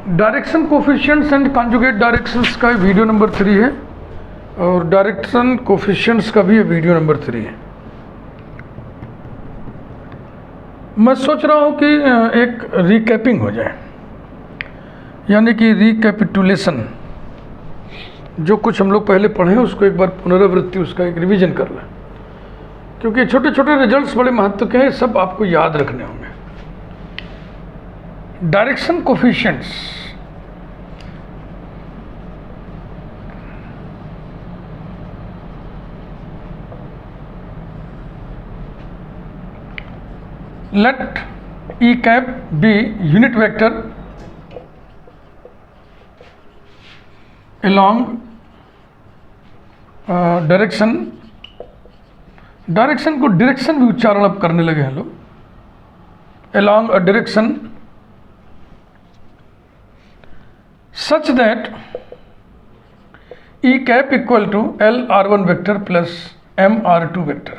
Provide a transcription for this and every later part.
Direction coefficients and conjugate directions का video number 3 है और डायरेक्शन कोफिशिएंट्स का भी वीडियो नंबर 3 है। मैं सोच रहा हूँ कि एक रिकैपिंग हो जाए, यानी कि रिकैपिटुलेशन। जो कुछ हम लोग पहले पढ़े उसको एक बार पुनरावृत्ति, उसका एक रिवीजन कर लें, क्योंकि छोटे छोटे रिजल्ट्स बड़े महत्व के हैं, सब आपको याद रखने होंगे। Direction coefficients let E cap be unit vector along direction को डायरेक्शन भी उच्चारण अब करने लगे हैं लोग। along a direction such that E cap equal to L R1 vector plus M R2 vector।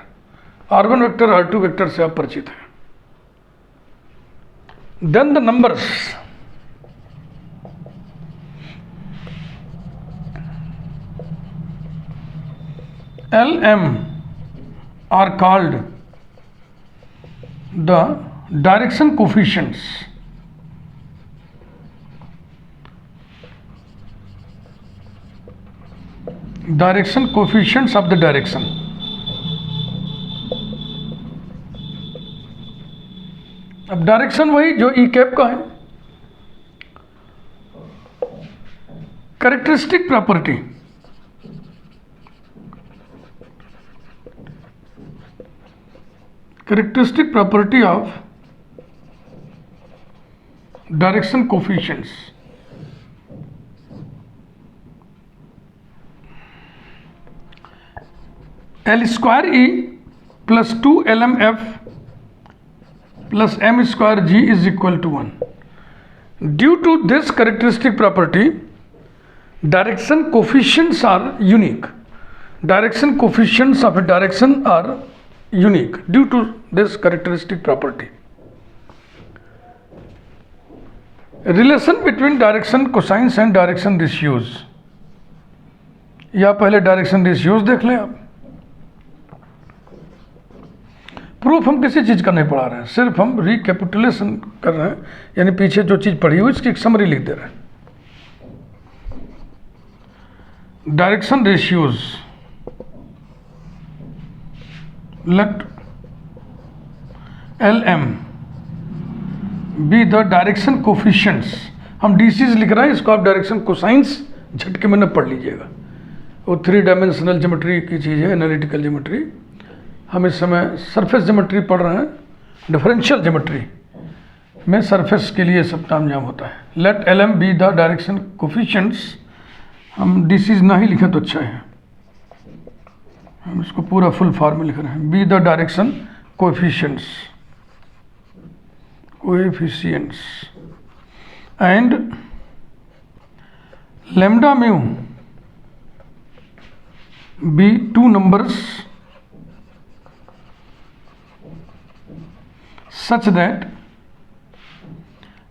R1 vector R2 vector से आप परिचित हैं। Then the numbers L M are called the direction coefficients of the direction। अब direction वही जो ई cap का है। Characteristic property of direction coefficients L square E plus 2 LMF plus M square G is equal to 1। Due to this characteristic property, direction coefficients are unique। Direction coefficients of a direction are unique due to this characteristic property। Relation between direction cosines and direction ratios, या पहले direction ratios देख लें आप। Proof हम किसी चीज़ का नहीं पढ़ा रहे हैं, सिर्फ हम रिकैपिटुलेशन कर रहे हैं, यानी पीछे जो चीज़ पढ़ी हुई इसकी एक समरी लिख दे रहे हैं। Direction ratios let LM be the direction coefficients. हम डीसीज लिख रहे हैं, इसको आप डायरेक्शन कोसाइंस झटके में न पढ़ लीजिएगा, वो 3 डायमेंशनल ज्योमेट्री की चीज़ है, एनालिटिकल ज्योमेट्री। हम इस समय सरफेस ज्योमेट्री पढ़ रहे हैं। डिफरेंशियल ज्योमेट्री में सरफेस के लिए सब तामझाम होता है। Let LM be the direction coefficients, हम डीसीज ना ही लिखें तो अच्छा है, हम इसको पूरा फुल फॉर्म में लिख रहे हैं। Be the direction coefficients and lambda mu be 2 numbers such that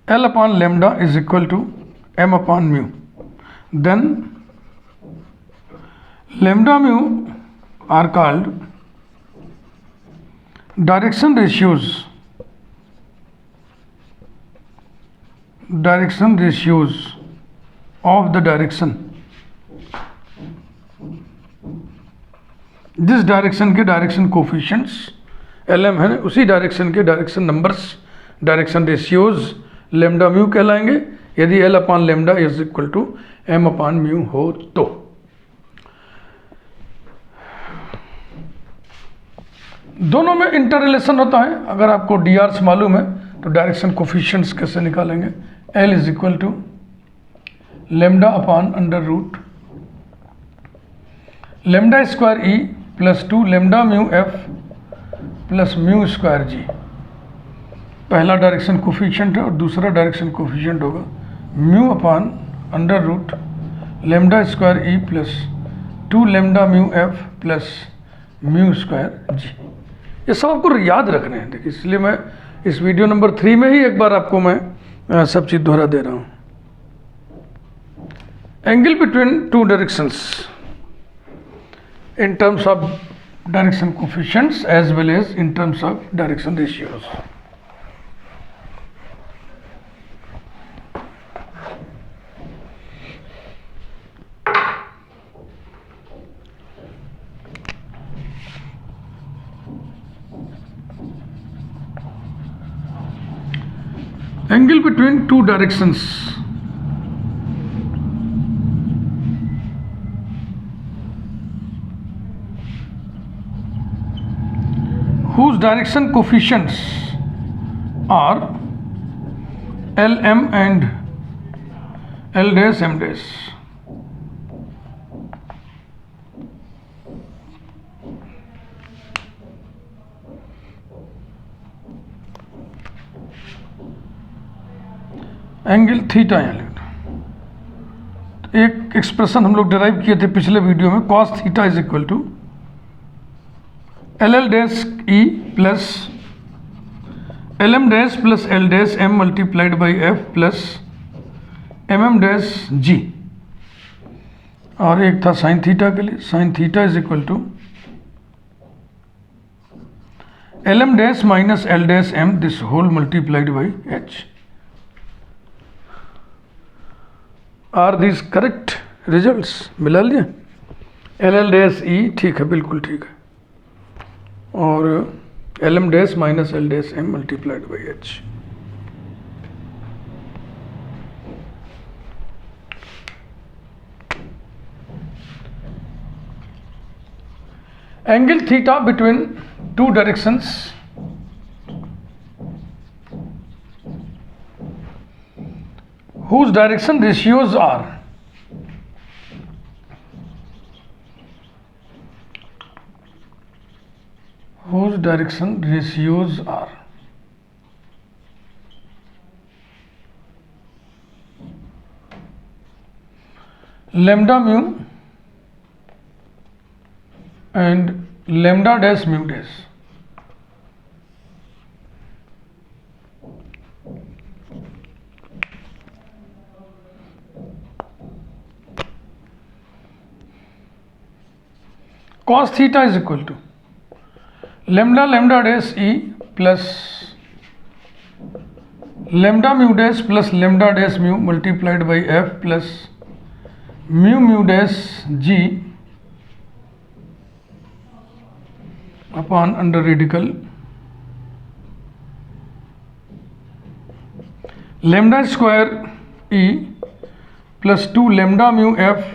L upon lambda is equal to M upon mu। Then lambda mu are called direction ratios of the direction। जिस direction के direction coefficients LM है, उसी direction के direction numbers, direction ratios lambda mu कहलाएंगे, यदि L upon lambda is equal to M upon mu हो तो। दोनों में इंटर रिलेशन होता है। अगर आपको DRs मालूम है तो डायरेक्शन कोफिशिएंट्स कैसे निकालेंगे। L is equal to lambda upon under root lambda square E plus 2 lambda mu F plus mu square G. पहला डायरेक्शन कोफिशिएंट है और दूसरा डायरेक्शन कोफिशिएंट होगा mu upon under root lambda square E plus 2 lambda mu F plus mu square G. ये सब आपको याद रखने हैं, देखिए, इसलिए मैं इस वीडियो नंबर 3 में ही एक बार आपको मैं सब चीज़ दोहरा दे रहा हूँ। angle between two directions in terms of direction coefficients as well as in terms of direction ratios. Angle between two directions whose direction coefficients are Lm and L dash M dash. Angle theta यहाँ लिख दो। एक expression हम लोग derive किए थे पिछले video में, cos theta is equal to L L dash E plus L M dash plus L dash M multiplied by F plus M M dash G, और एक था साइन थीटा के लिए, sine theta is equal to L M dash minus L dash M this whole multiplied by H. Are this correct results? मिला लिए? L L dash ई ठीक है, बिल्कुल ठीक है, और L M dash minus L dash M multiplied by H. Angle theta between two directions whose direction ratios are lambda mu and lambda dash mu dash. cos theta is equal to lambda lambda dash e plus lambda mu dash plus lambda dash mu multiplied by f plus mu mu dash g upon under radical lambda square e plus 2 lambda mu f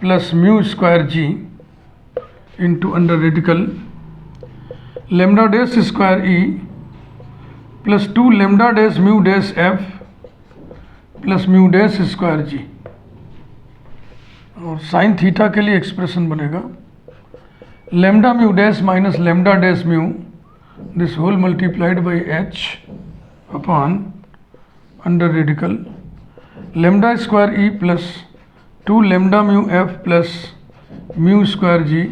plus mu square g into under radical lambda dash square e plus 2 lambda dash mu dash f plus mu dash square g, और sign theta के लिए expression बनेगा lambda mu dash minus lambda dash mu this whole multiplied by h upon under radical lambda square e plus 2 lambda mu f plus mu square g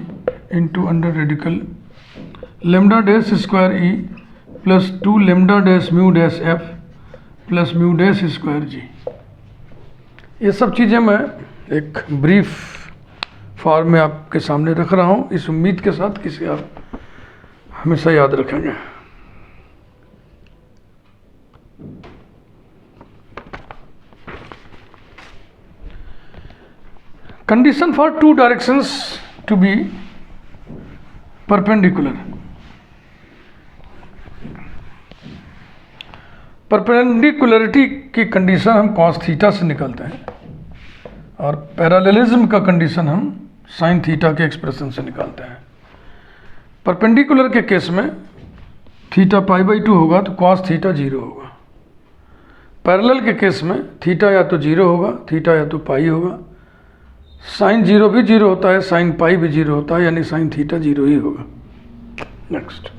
into under radical lambda dash square e plus 2 lambda dash mu dash f plus mu dash square g। ये सब चीज़ें मैं एक brief form में आपके सामने रख रहा हूँ, इस उम्मीद के साथ कि इसे आप हमेशा याद रखेंगे। Condition for two directions to be perpendicular. Perpendicularity की कंडीशन हम कॉस थीटा से निकालते हैं, और पैरेललिज्म का कंडीशन हम साइन थीटा के एक्सप्रेशन से निकालते हैं। परपेंडिकुलर के केस में थीटा पाई बाई 2 होगा तो कॉस थीटा 0 होगा। पैरेलल के केस में थीटा या तो 0 होगा, थीटा या तो पाई होगा। साइन 0 भी 0 होता है, साइन पाई भी 0 होता है, यानी साइन थीटा 0 ही होगा। Next,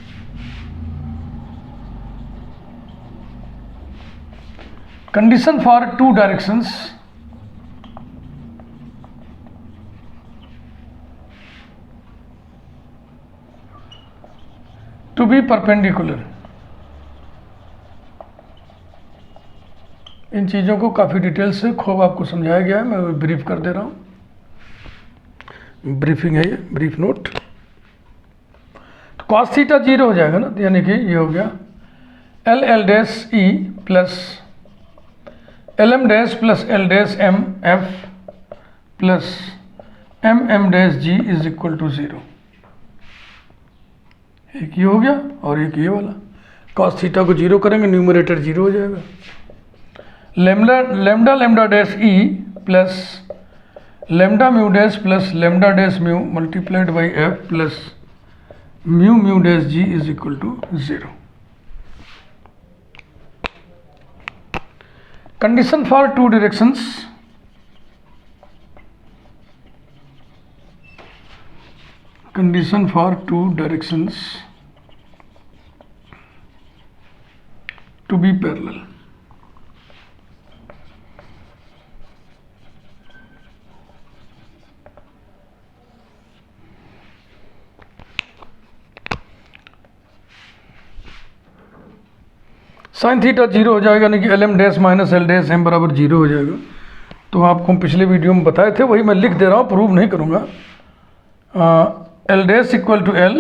condition for two directions to be perpendicular. इन चीज़ों को काफ़ी डिटेल से खूब आपको समझाया गया है, मैं ब्रीफ कर दे रहा हूँ। ब्रीफिंग है ये, ब्रीफ नोट। तो कॉस थीटा 0 हो जाएगा ना, यानी कि ये हो गया L L dash E plus L M dash plus L dash M F plus M M dash G is equal to 0। एक ये हो गया और एक ये वाला। कॉस थीटा को 0 करेंगे, न्यूमरेटर 0 हो जाएगा। Lambda lambda lambda dash E plus lambda mu dash plus lambda dash mu multiplied by F plus mu mu dash G is equal to 0। Condition for two directions, condition for two directions to be parallel. Sine theta 0 हो जाएगा, यानी कि L M dash minus L dash M बराबर 0 हो जाएगा। तो आपको हम पिछले वीडियो में बताए थे, वही मैं लिख दे रहा हूँ, प्रूव नहीं करूँगा। L dash equal to L,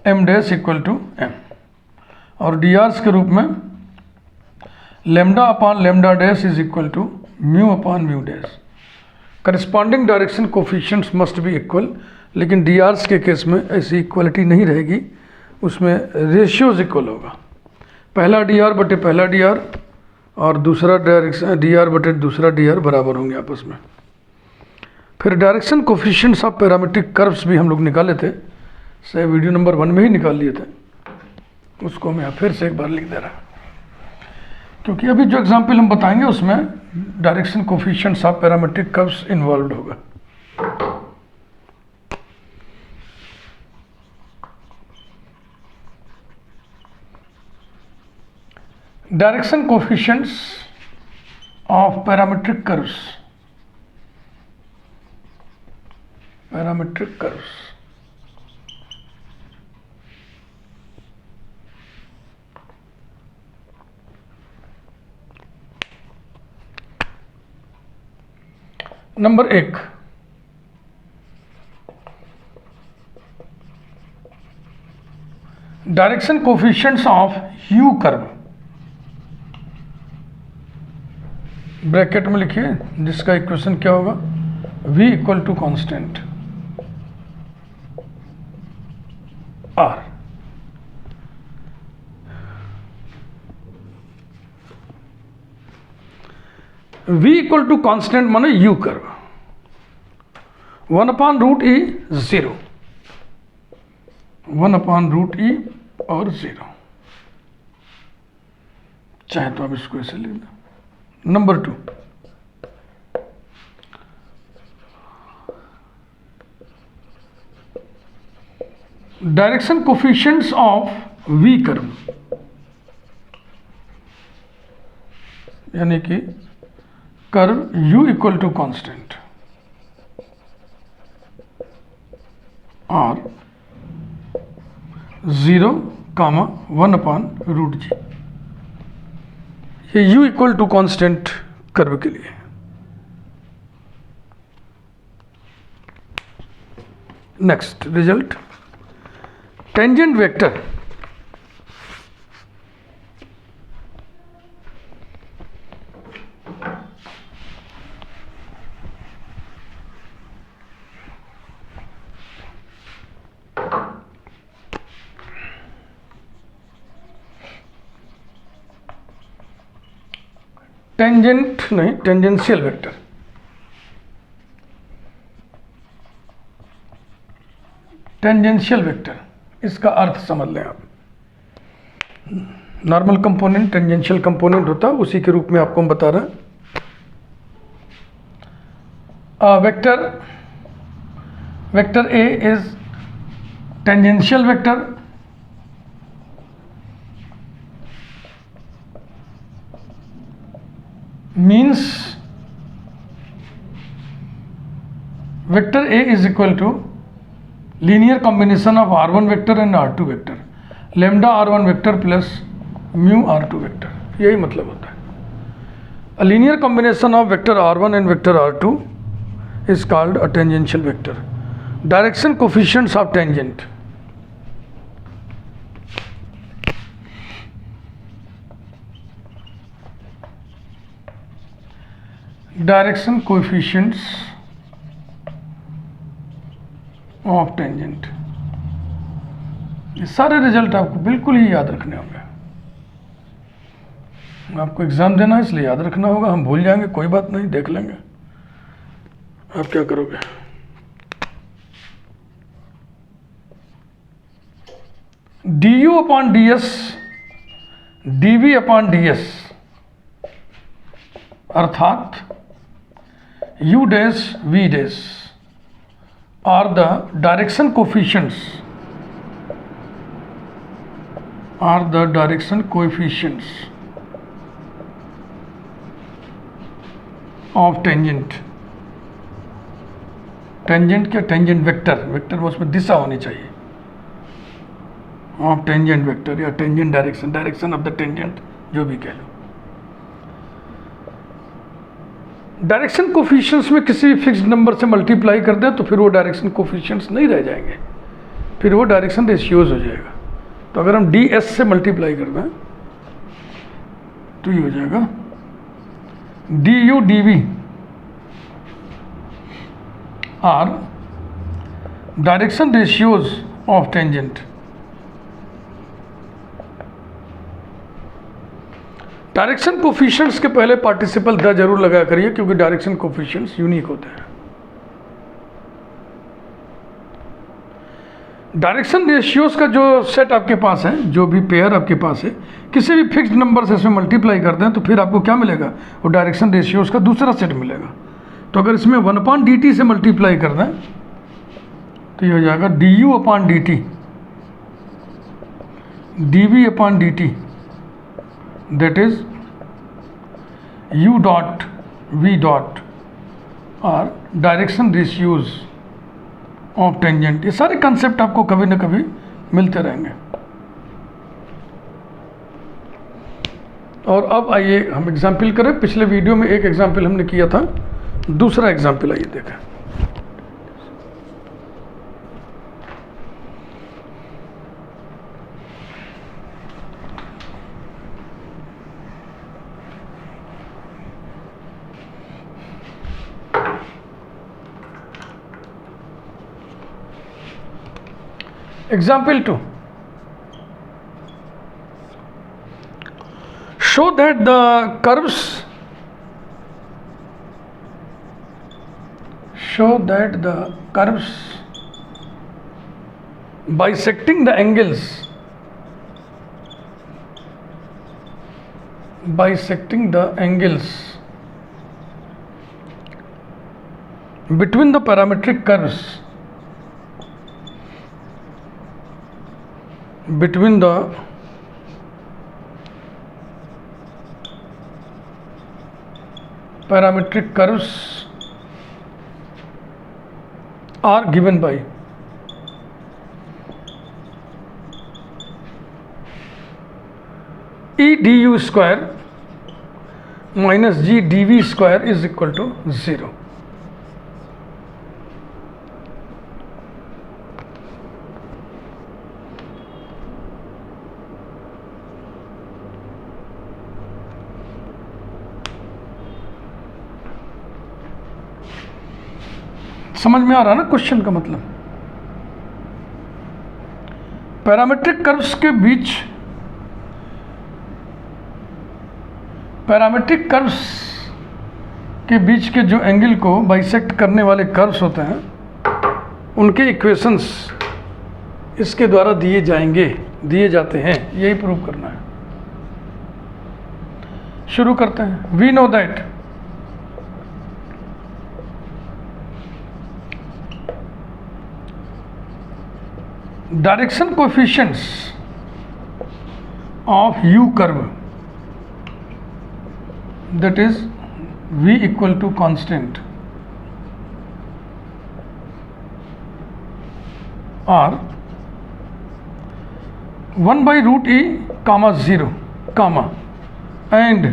M dash equal to M, और डी आर्स के रूप में lambda upon lambda dash is equal to mu upon mu dash. Corresponding direction coefficients must be equal, लेकिन डी आर्स के case में ऐसी equality नहीं रहेगी, उसमें रेशियोज इक्वल होगा। पहला डी आर बटे पहला डी आर और दूसरा डायरेक्शन डी आर बटे दूसरा डी आर बराबर होंगे आपस में। फिर direction coefficients of parametric curves भी हम लोग निकाले थे, से वीडियो नंबर 1 में ही निकाल लिए थे, उसको मैं फिर से एक बार लिख दे रहा हूँ, क्योंकि अभी जो एग्जाम्पल हम बताएंगे उसमें direction coefficients of parametric curves involve होगा। Direction coefficients of parametric curves, parametric curves. Number 1, direction coefficients of U curve, bracket में लिखिए, जिसका इक्वेशन क्या होगा, v equal to constant r। v equal to constant माने u curve, 1 upon root E 0, 1 upon root E और 0, चाहे तो आप इसको ऐसे लिख दो। Number 2, direction coefficients of V curve, यानी कि curve u equal to constant और 0, 1 अपान रूट जी, ये u equal to constant curve के लिए। Next result, tangent vector, tangent नहीं, टेंजेंशियल वेक्टर। टेंजेंशियल वेक्टर, इसका अर्थ समझ लें आप। नॉर्मल कंपोनेंट टेंजेंशियल कंपोनेंट होता है, उसी के रूप में आपको हम बता रहे हैं। Vector A is tangential vector means vector A is equal to linear combination of R1 vector and R2 vector, lambda R1 vector plus mu R2 vector, यही मतलब होता है। A linear combination of vector r1 and vector r2 is called a tangential vector. Direction coefficients of tangent. Direction coefficients of tangent. ये सारे result आपको बिल्कुल ही याद रखने होंगे. आपको एग्जाम देना है इसलिए याद रखना होगा. हम भूल जाएंगे कोई बात नहीं, देख लेंगे. आप क्या करोगे? du upon ds, dv upon ds अर्थात u dash v dash are the direction coefficients of tangent. Tangent क्या? Tangent vector. वेक्टर में उसमें दिशा होनी चाहिए. ऑफ टेंजेंट वेक्टर या tangent direction, direction of the tangent, जो भी कह लो. डायरेक्शन कोफिशिएंट्स में किसी भी फिक्स्ड नंबर से मल्टीप्लाई कर दें तो फिर वो डायरेक्शन कोफिशिएंट्स नहीं रह जाएंगे, फिर वो डायरेक्शन रेशियोज हो जाएगा. तो अगर हम ds से मल्टीप्लाई कर दें तो ये हो जाएगा du dv are direction ratios of tangent. Direction coefficients के पहले पार्टिसिपल द जरूर लगा करिए क्योंकि डायरेक्शन कोफिशिएंट्स यूनिक होते हैं. डायरेक्शन रेशियोज का जो सेट आपके पास है, जो भी पेयर आपके पास है, किसी भी फिक्स्ड नंबर से इसमें मल्टीप्लाई कर दें तो फिर आपको क्या मिलेगा? वो डायरेक्शन रेशियोज का दूसरा सेट मिलेगा. तो अगर इसमें 1/dt से मल्टीप्लाई कर दें तो ये हो जाएगा du upon dt, dv upon dt, that is u dot v dot और डायरेक्शन रेशियोज ऑफ टेंजेंट. ये सारे कंसेप्ट आपको कभी ना कभी मिलते रहेंगे. और अब आइए हम एग्जाम्पल करें. पिछले वीडियो में एक एग्जाम्पल हमने किया था, दूसरा एग्जाम्पल आइए देखें. Example 2. Show that the curves bisecting the angles between the parametric curves are given by E du square minus G dv square is equal to 0. समझ में आ रहा ना क्वेश्चन का मतलब? पैरामीट्रिक कर्व्स के बीच, पैरामीट्रिक कर्व्स के बीच के जो एंगल को बाइसेक्ट करने वाले कर्व्स होते हैं उनके इक्वेशंस इसके द्वारा दिए जाते हैं. यही प्रूव करना है. शुरू करते हैं. We know that direction coefficients of u curve, that is v equal to constant, are 1 by root e comma 0 comma and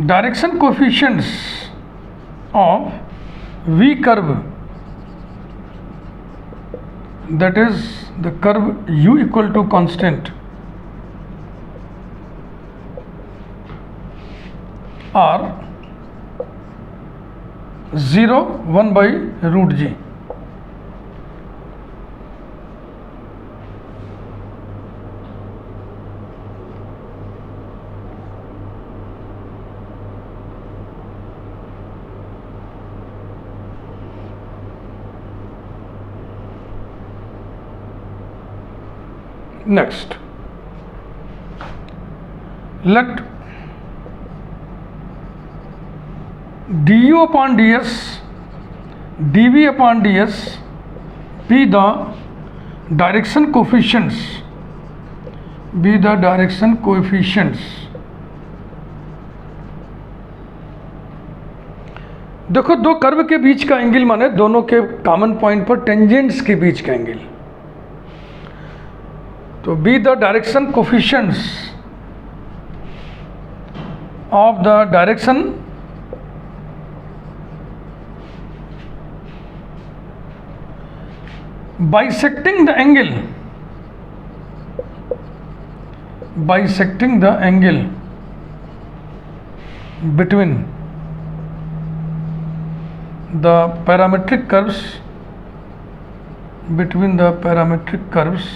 direction coefficients of V curve, that is the curve u equal to constant, are 0, 1 by root g. Next, let du upon ds, dv upon ds be the direction coefficients, देखो दो curve के बीच का angle माने दोनों के common point पर tangents के बीच का एंगल, तो B the direction coefficients of the direction bisecting the angle between the parametric curves,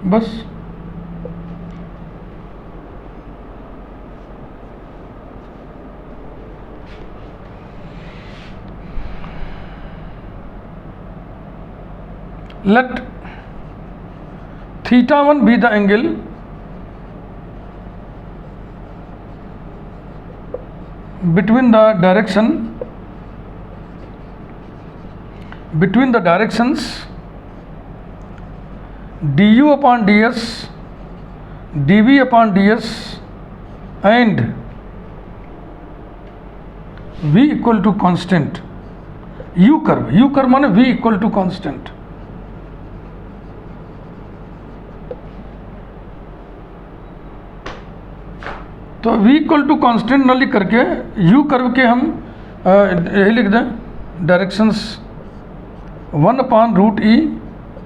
बस let θ1 be the angle between the directions du upon ds, dv upon ds and v equal to constant. u curve माने v equal to constant. तो v equal to constant न लिख करके u curve के हम यही लिख दें directions 1 upon root E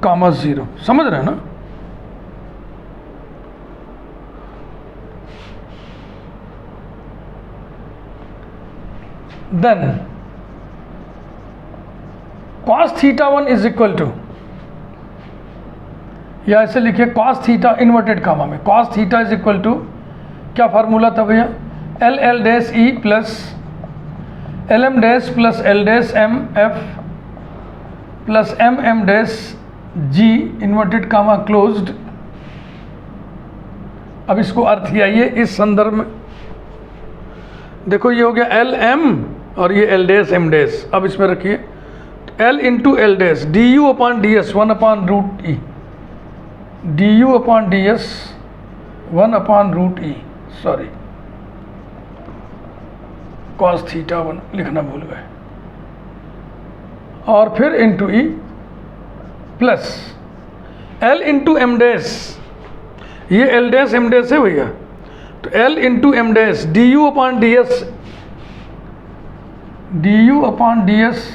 comma 0, समझ रहे हैं ना। Then cos θ1 is equal to, या ऐसे लिखिए cos थीटा इन्वर्टेड कामा में, cos theta is equal to क्या फार्मूला था भैया, L L dash E plus L M dash plus L dash M F plus M M dash G inverted comma closed. अब इसको अर्थ आइए इस संदर्भ में, देखो ये हो गया एल एम और ये एल डैश एम डैश, अब इसमें रखिए L into L dash D U upon D S 1 upon root E, D U upon D S 1 upon root E, sorry cos θ1 लिखना भूल गए, और फिर into E plus L into M dash, ये L dash M dash है भैया, तो L into M dash D U upon D S,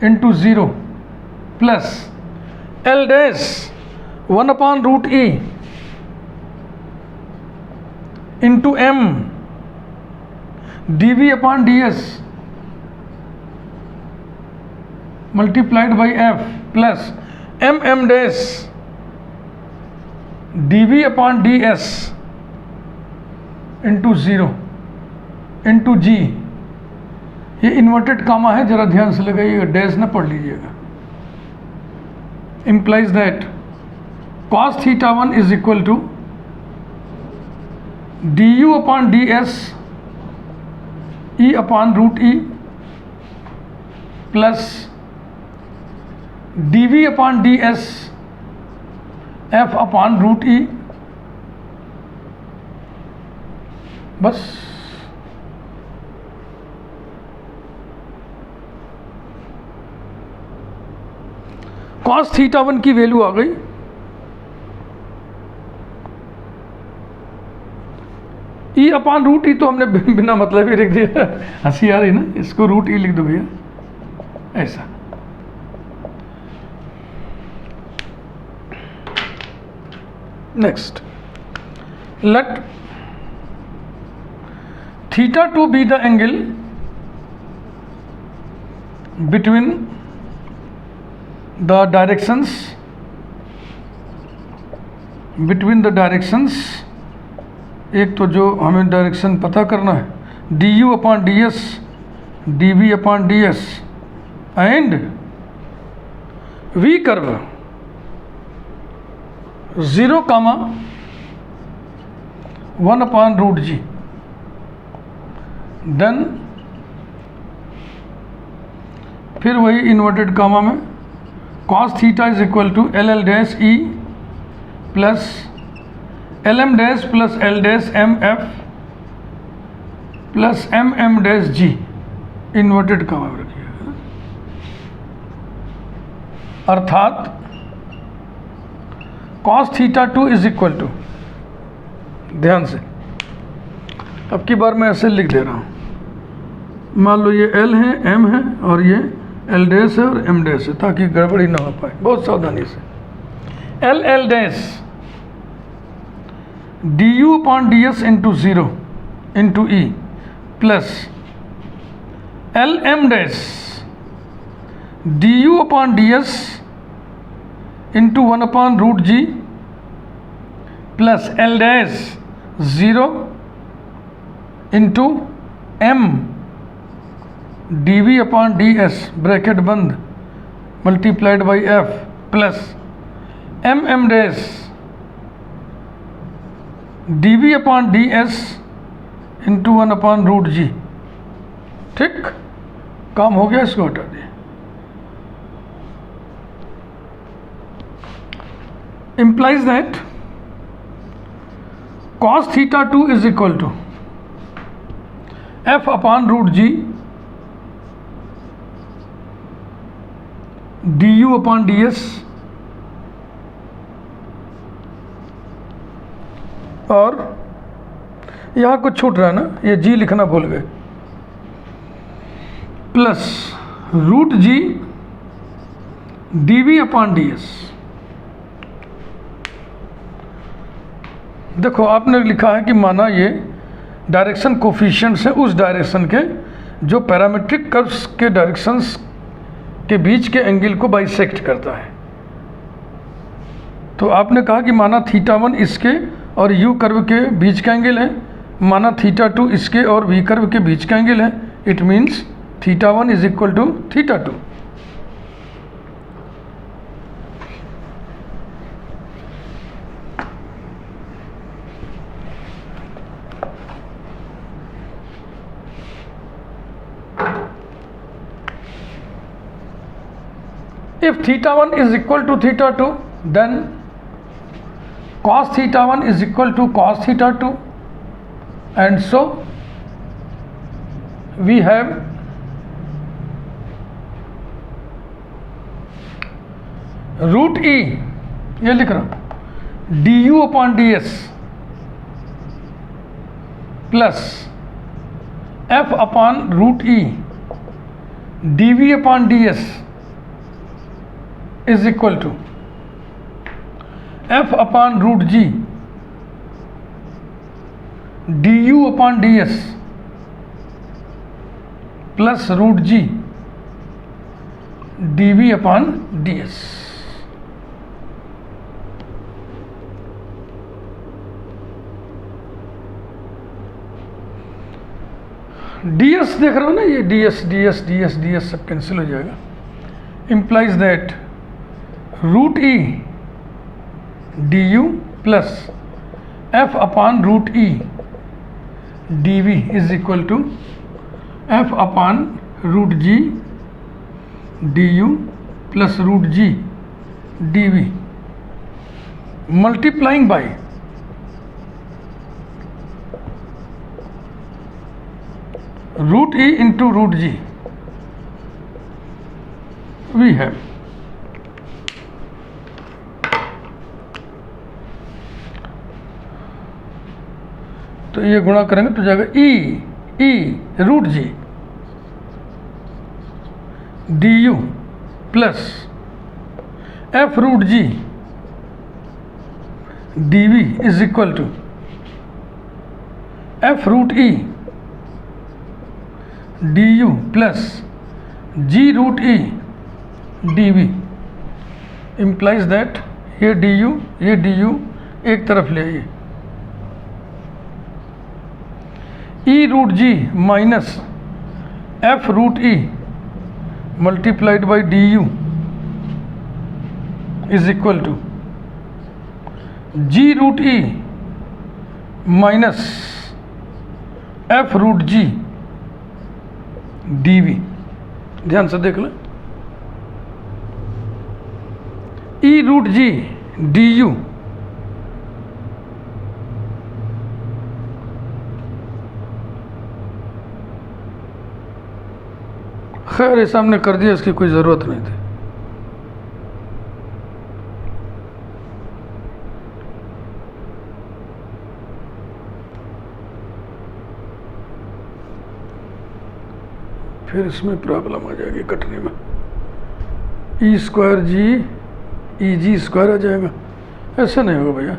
into 0 plus L dash 1 upon root E into M D V upon D S multiplied by F plus M M dash D V upon D S into 0 into G, ये inverted कामा है, जरा ध्यान से लगाइएगा, dash ना पढ़ लीजिएगा। implies that cos θ1 is equal to du upon ds e upon root e plus dv upon ds f upon root e, बस cos θ1 की वैल्यू आ गई ई अपान रूट ई तो हमने बिना मतलब ही लिख दिया, हंसी आ रही ना, इसको रूट ई लिख दो भैया, ऐसा। Next, let θ2 be the angle between the directions एक तो जो हमें डायरेक्शन पता करना है, du upon ds, dv upon ds and v curve 0, 1 upon root G. Then फिर वही इन्वर्टेड कामा में cos theta is equal to L L dash E plus L M dash plus L dash M F plus M M dash G, inverted comma में रखिएगा। अर्थात cos theta 2 is equal to, ध्यान से अब की बार मैं ऐसे लिख दे रहा हूँ, मान लो ये L है, M है और ये L डैश है और M डैश है, ताकि गड़बड़ी ना हो पाए, बहुत सावधानी से। L L dash D U upon D S into 0 into E plus L M dash D U upon D S into 1 upon root G plus L dash 0 into M D V upon D S bracket बंद multiplied by F plus M M dash D V upon D S into 1 upon root G. ठीक, काम हो गया, इसको हटा दिए। implies that cos theta 2 is equal to f upon root g du upon ds और यहाँ कुछ छूट रहा है ना, ये g लिखना भूल गए, plus root G D V upon D S. देखो आपने लिखा है कि माना ये डायरेक्शन कोफिशिएंट्स है उस डायरेक्शन के जो पैरामीट्रिक कर्व्स के डायरेक्शंस के बीच के एंगल को बाइसेक्ट करता है। तो आपने कहा कि माना थीटा 1 इसके और यू कर्व के बीच का एंगल है, माना थीटा 2 इसके और वी कर्व के बीच का एंगल है। It means theta 1 is equal to theta 2। If theta 1 is equal to theta 2, then cos theta 1 is equal to cos theta 2, and so we have root e, ये लिख रहा हूँ, du upon ds plus f upon root e dv upon ds is equal to f upon root g du upon ds plus root g dv upon ds। ds देख रहे हो ना, ये ds ds ds ds सब cancel हो जाएगा। implies that root E D U plus F upon root E D V is equal to F upon root G D U plus root G D V multiplying by root E into root G. We have तो ये गुणा करेंगे तो जाएगा E root G D U plus F root G D V is equal to F root E D U plus ji root E D V implies that ये D U एक तरफ ले आइए, E root G minus F root E multiplied by D U is equal to G root E minus F root G D V. ध्यान से देख लें, E root G D U खैर ऐसा हमने कर दिया, इसकी कोई ज़रूरत नहीं थी। फिर इसमें प्रॉब्लम आ जाएगी कटने में, ई स्क्वायर जी ई जी स्क्वायर आ जाएगा। ऐसे नहीं होगा भैया,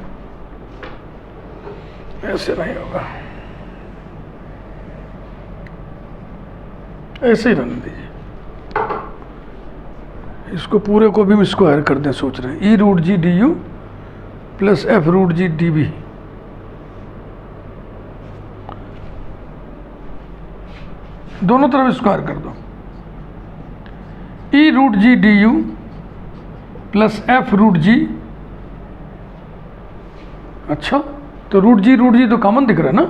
ऐसे नहीं होगा, ऐसे ही रहने दीजिए। इसको पूरे को भी हम स्क्वायर कर दें सोच रहे हैं, E root G D U plus F root G D B. दोनों तरफ स्क्वायर कर दो, E root G D U plus F root G. अच्छा, तो रूट जी तो कॉमन दिख रहा है ना।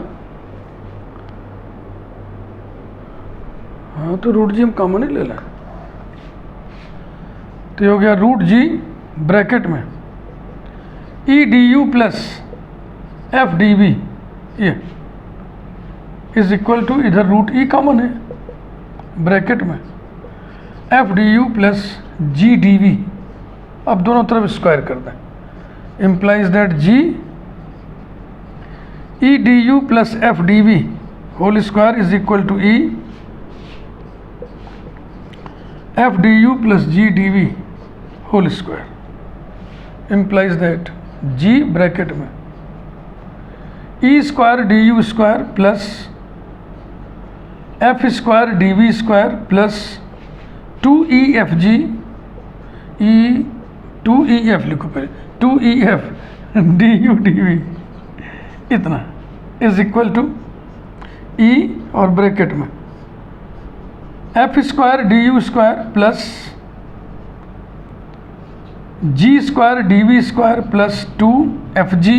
हाँ, तो रूट जी हम कॉमन ही ले लें, तो ये हो गया रूट जी ब्रैकेट में E D U plus F D B, ये इज इक्वल टू, इधर रूट ई कॉमन है ब्रैकेट में F D U plus G D V. अब दोनों तरफ स्क्वायर कर दें, implies that G E D U plus F D V whole square is equal to E F D U plus G D V whole square, implies that G bracket में E square D U square plus F square D V square plus 2EF G E 2EF लिखो पहले, 2EF D U D V इतना is equal to E और bracket में F square D U square plus G square D V square plus 2F G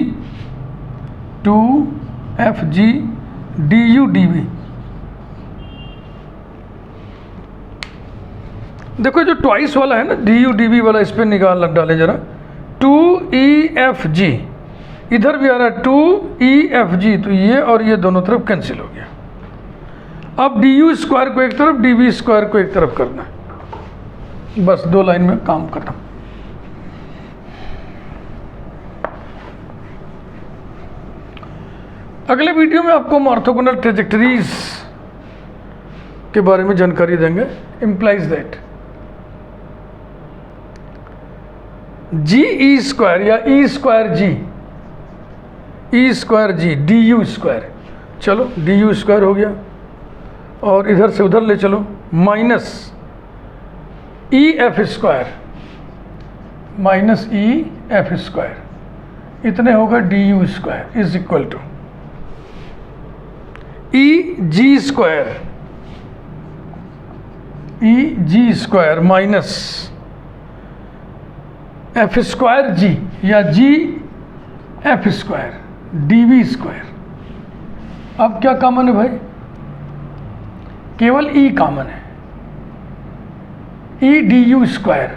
D U D V. देखो जो twice वाला है ना डी यू डी वी वाला, इस पर निकाल डालें जरा, 2EF जी इधर भी आ रहा है 2EF जी, तो ये और ये दोनों तरफ कैंसिल हो गया। अब डी यू स्क्वायर को एक तरफ, डी वी स्क्वायर को एक तरफ करना है, बस 2 लाइन में काम खत्म। अगले वीडियो में आपको ऑर्थोगोनल ट्रेजेक्टरीज के बारे में जानकारी देंगे। Implies that G E square या E square G D U square, चलो डी यू स्क्वायर हो गया और इधर से उधर ले चलो, माइनस ई एफ स्क्वायर इतने होगा D U square is equal to E G square minus F square G या G F square D V square. अब क्या कॉमन है भाई, केवल ई कॉमन है, ई डी यू स्क्वायर।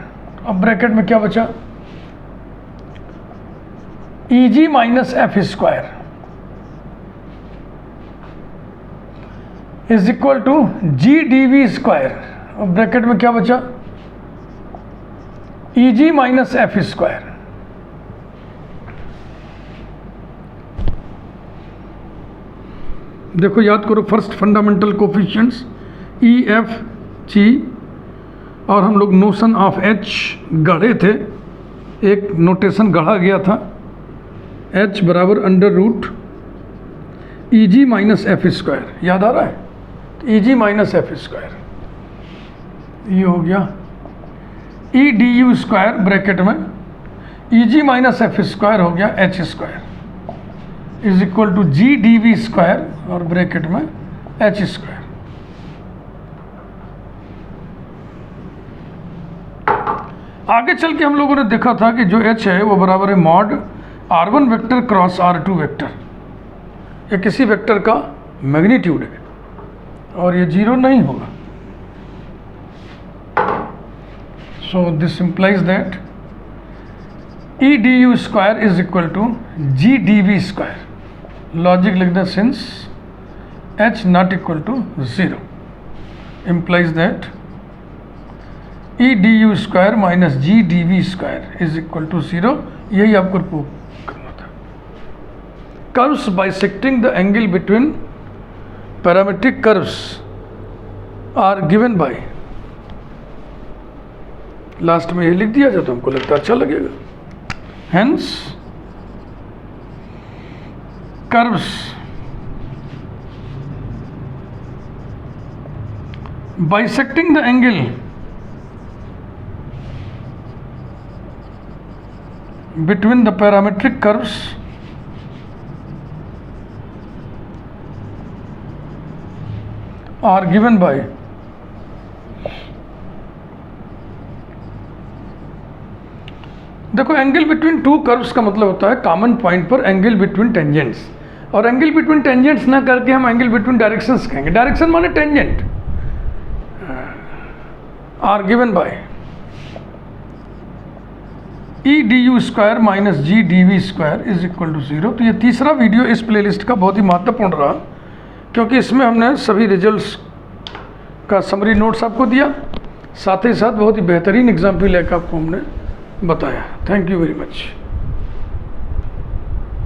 अब ब्रैकेट में क्या बचा, E G minus F square is equal to G D V square. और ब्रैकेट में क्या बचा, E G minus F square. देखो याद करो, first fundamental coefficients E F G, और हम लोग नोशन ऑफ एच गढ़े थे, एक नोटेशन गढ़ा गया था, एच बराबर under root E G minus F square, याद आ रहा है? E G minus F square, ये हो गया E D U square bracket में E G minus F square हो गया H square is equal to G D V square और ब्रैकेट में एच स्क्वायर। आगे चल के हम लोगों ने देखा था कि जो h है वो बराबर है mod r1 vector cross r2 vector, ये किसी वेक्टर का मैग्नीट्यूड है और ये जीरो नहीं होगा। So this implies that E D U square is equal to G D V square. Logic लिख दें, since h not equal to zero implies that E D U square minus G D V square is equal to zero. यही आपको prove करना था। Curves bisecting the angle between parametric curves are given by, last में ये लिख दिया जाए तो हमको लगता अच्छा लगेगा। Hence curves bisecting the angle between the parametric curves are given by देखो, एंगल बिटवीन टू कर्व्स का मतलब होता है कॉमन पॉइंट पर एंगल बिटवीन टेंजेंट्स, और एंगल बिटवीन टेंजेंट्स ना करके हम एंगल बिटवीन डायरेक्शंस कहेंगे। डायरेक्शन माने tangent, are given by E D U square minus G D V square is equal to zero. तो ये तीसरा वीडियो इस प्लेलिस्ट का बहुत ही महत्वपूर्ण रहा, क्योंकि इसमें हमने सभी रिजल्ट्स का समरी नोट्स आपको दिया, साथ ही साथ बहुत ही बेहतरीन एग्जाम्पल लेकर आपको हमने बताया। Thank you very much.